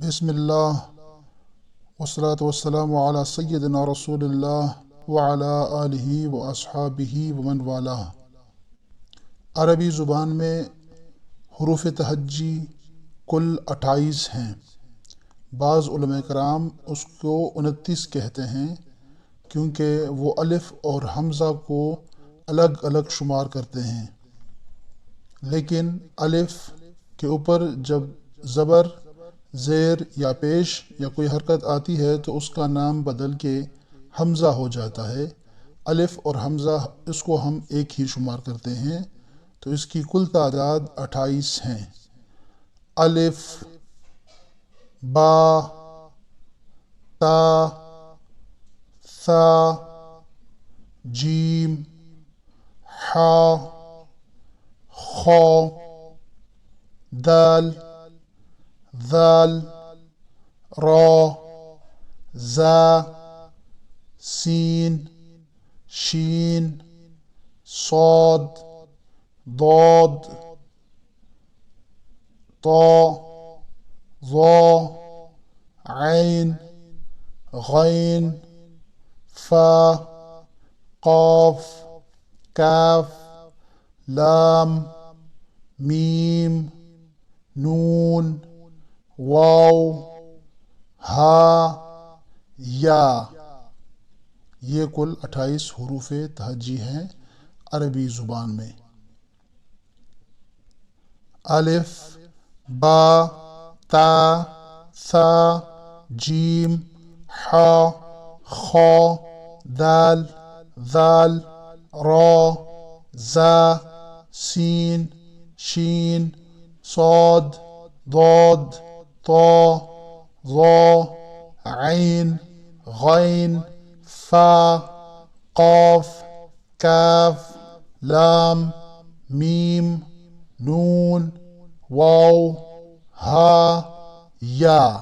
بسم اللہ والصلاة والسلام علی سیدنا رسول اللہ وعلی آلہ و اصحابہ ومن والہ۔ عربی زبان میں حروف تہجی کل 28 ہیں۔ بعض علماء کرام اس کو 29 کہتے ہیں کیونکہ وہ الف اور حمزہ کو الگ الگ شمار کرتے ہیں، لیکن الف کے اوپر جب زبر، زیر یا پیش یا کوئی حرکت آتی ہے تو اس کا نام بدل کے حمزہ ہو جاتا ہے۔ الف اور حمزہ اس کو ہم ایک ہی شمار کرتے ہیں، تو اس کی کل تعداد 28 ہیں۔ الف، با، تا، ثا، جیم، حا، خا، دال، ذال، را، زا، سین، شین، صاد، ضاد، طا، ظا، عین، غین، فا، قاف، کاف، لام، میم، نون، واو، ہا، یا۔ یہ کل 28 حروف تہجی ہیں عربی زبان میں۔ الف، با، تا، ثا، جیم، حا، خا، دال، ذال، را، زا، سین، شین، صاد، ضاد، طا، ظا، عین، غین، فا، قاف، کاف، لام، میم، نون، واو، ہا، یا۔